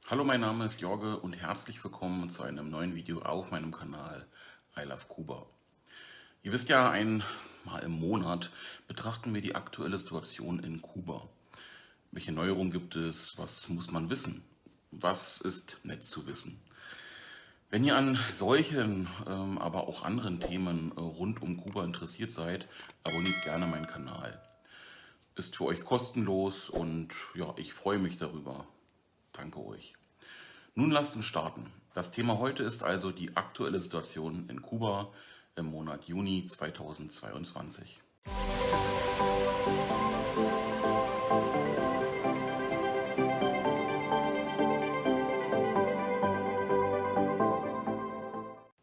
Hallo, mein Name ist Jorge und herzlich willkommen zu einem neuen Video auf meinem Kanal I Love Kuba. Ihr wisst ja, einmal im Monat betrachten wir die aktuelle Situation in Kuba. Welche Neuerungen gibt es? Was muss man wissen? Was ist nett zu wissen? Wenn ihr an solchen, aber auch anderen Themen rund um Kuba interessiert seid, abonniert gerne meinen Kanal. Ist für euch kostenlos und ja, ich freue mich darüber. Danke euch. Nun lasst uns starten. Das Thema heute ist also die aktuelle Situation in Kuba im Monat Juni 2022.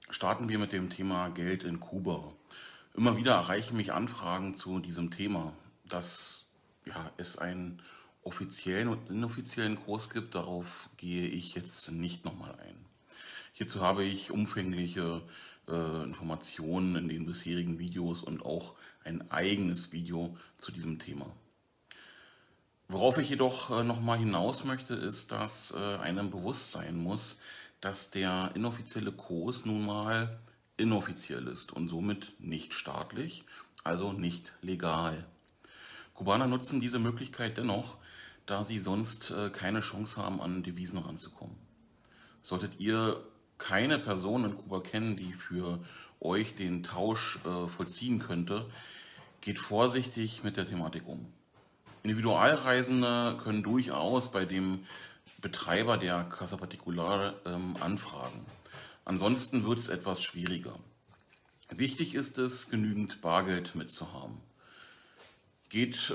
Starten wir mit dem Thema Geld in Kuba. Immer wieder erreichen mich Anfragen zu diesem Thema, dass es einen offiziellen und inoffiziellen Kurs gibt. Darauf gehe ich jetzt nicht nochmal ein. Hierzu habe ich umfängliche Informationen in den bisherigen Videos und auch ein eigenes Video zu diesem Thema. Worauf ich jedoch nochmal hinaus möchte, ist, dass einem bewusst sein muss, dass der inoffizielle Kurs nun mal inoffiziell ist und somit nicht staatlich, also nicht legal. Kubaner nutzen diese Möglichkeit dennoch, da sie sonst keine Chance haben, an Devisen ranzukommen. Solltet ihr keine Person in Kuba kennen, die für euch den Tausch vollziehen könnte, geht vorsichtig mit der Thematik um. Individualreisende können durchaus bei dem Betreiber der Casa Particular anfragen. Ansonsten wird es etwas schwieriger. Wichtig ist es, genügend Bargeld mitzuhaben. Geht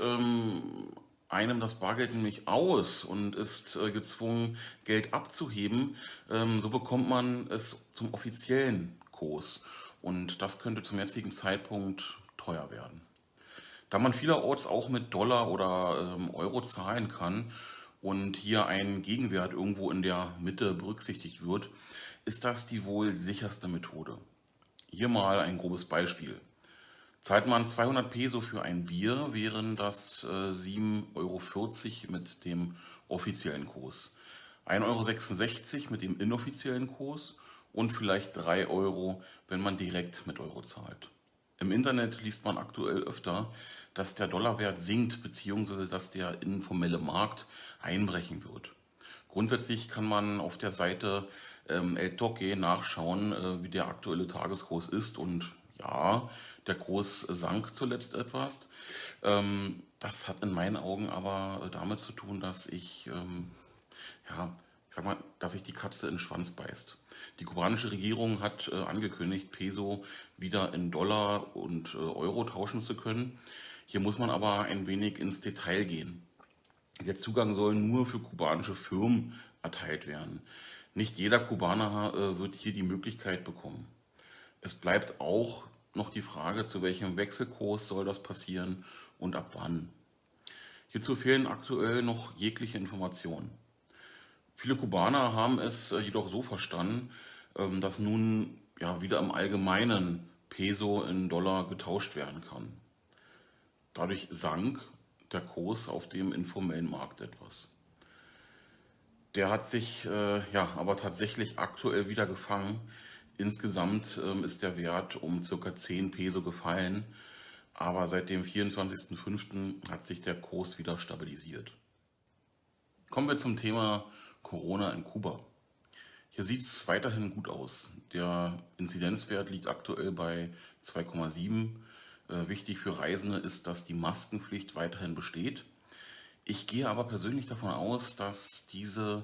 einem das Bargeld nämlich aus und ist gezwungen, Geld abzuheben, so bekommt man es zum offiziellen Kurs. Und das könnte zum jetzigen Zeitpunkt teuer werden. Da man vielerorts auch mit Dollar oder Euro zahlen kann und hier ein Gegenwert irgendwo in der Mitte berücksichtigt wird, ist das die wohl sicherste Methode. Hier mal ein grobes Beispiel. Zahlt man 200 Peso für ein Bier, wären das 7,40 € mit dem offiziellen Kurs, 1,66 € mit dem inoffiziellen Kurs und vielleicht 3 Euro, wenn man direkt mit Euro zahlt. Im Internet liest man aktuell öfter, dass der Dollarwert sinkt bzw. dass der informelle Markt einbrechen wird. Grundsätzlich kann man auf der Seite El Toque nachschauen, wie der aktuelle Tageskurs ist und ja, der Kurs sank zuletzt etwas. Das hat in meinen Augen aber damit zu tun, dass dass sich die Katze in den Schwanz beißt. Die kubanische Regierung hat angekündigt, Peso wieder in Dollar und Euro tauschen zu können. Hier muss man aber ein wenig ins Detail gehen. Der Zugang soll nur für kubanische Firmen erteilt werden. Nicht jeder Kubaner wird hier die Möglichkeit bekommen. Es bleibt auch noch die Frage, zu welchem Wechselkurs soll das passieren und ab wann. Hierzu fehlen aktuell noch jegliche Informationen. Viele Kubaner haben es jedoch so verstanden, dass nun wieder im Allgemeinen Peso in Dollar getauscht werden kann. Dadurch sank der Kurs auf dem informellen Markt etwas. Der hat sich aber tatsächlich aktuell wieder gefangen. Insgesamt ist der Wert um ca. 10 Peso gefallen, aber seit dem 24.05. hat sich der Kurs wieder stabilisiert. Kommen wir zum Thema Corona in Kuba. Hier sieht es weiterhin gut aus. Der Inzidenzwert liegt aktuell bei 2,7. Wichtig für Reisende ist, dass die Maskenpflicht weiterhin besteht. Ich gehe aber persönlich davon aus, dass diese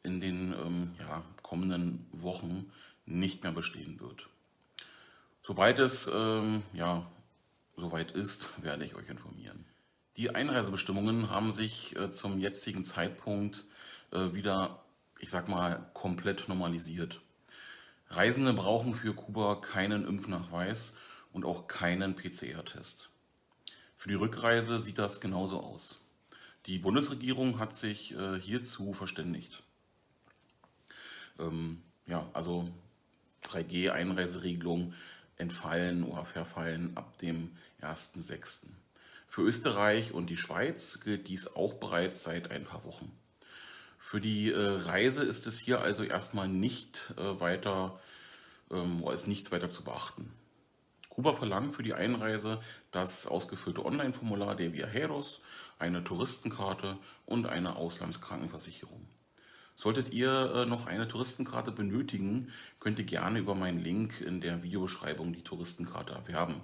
in den kommenden Wochen nicht mehr bestehen wird. Sobald es soweit ist, werde ich euch informieren. Die Einreisebestimmungen haben sich zum jetzigen Zeitpunkt wieder, komplett normalisiert. Reisende brauchen für Kuba keinen Impfnachweis und auch keinen PCR-Test. Für die Rückreise sieht das genauso aus. Die Bundesregierung hat sich hierzu verständigt. Also 3G-Einreiseregelung entfallen oder verfallen ab dem 1.6. Für Österreich und die Schweiz gilt dies auch bereits seit ein paar Wochen. Für die Reise ist es hier also erstmal nicht weiter, oder ist nichts weiter zu beachten. Kuba verlangt für die Einreise das ausgefüllte Online-Formular der Viajeros, eine Touristenkarte und eine Auslandskrankenversicherung. Solltet ihr noch eine Touristenkarte benötigen, könnt ihr gerne über meinen Link in der Videobeschreibung die Touristenkarte erwerben.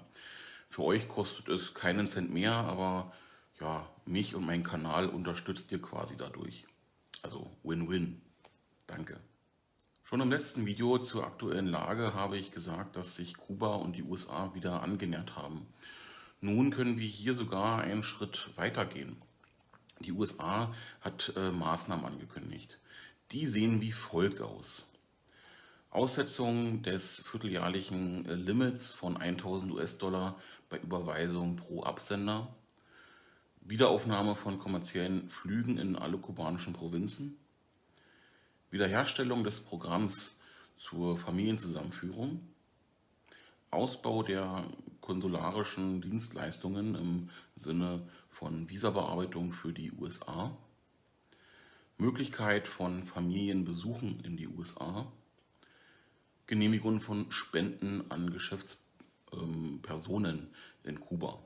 Für euch kostet es keinen Cent mehr, aber ja, mich und meinen Kanal unterstützt ihr quasi dadurch. Also Win-Win. Danke. Schon im letzten Video zur aktuellen Lage habe ich gesagt, dass sich Kuba und die USA wieder angenähert haben. Nun können wir hier sogar einen Schritt weiter gehen. Die USA hat Maßnahmen angekündigt. Die sehen wie folgt aus. Aussetzung des vierteljährlichen Limits von 1000 US-Dollar bei Überweisung pro Absender. Wiederaufnahme von kommerziellen Flügen in alle kubanischen Provinzen. Wiederherstellung des Programms zur Familienzusammenführung. Ausbau der konsularischen Dienstleistungen im Sinne von Visabearbeitung für die USA. Möglichkeit von Familienbesuchen in die USA. Genehmigung von Spenden an Geschäftspersonen in Kuba.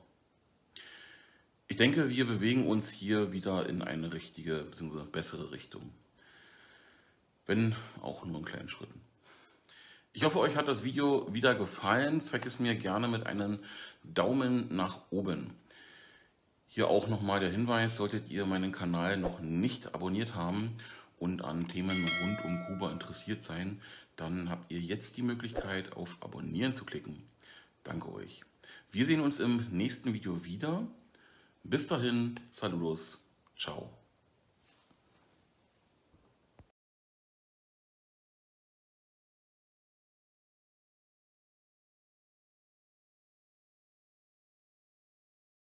Ich denke, wir bewegen uns hier wieder in eine richtige bzw. bessere Richtung. Wenn auch nur in kleinen Schritten. Ich hoffe, euch hat das Video wieder gefallen. Zeigt es mir gerne mit einem Daumen nach oben. Hier auch nochmal der Hinweis, solltet ihr meinen Kanal noch nicht abonniert haben und an Themen rund um Kuba interessiert sein, dann habt ihr jetzt die Möglichkeit, auf Abonnieren zu klicken. Danke euch. Wir sehen uns im nächsten Video wieder. Bis dahin, saludos, ciao.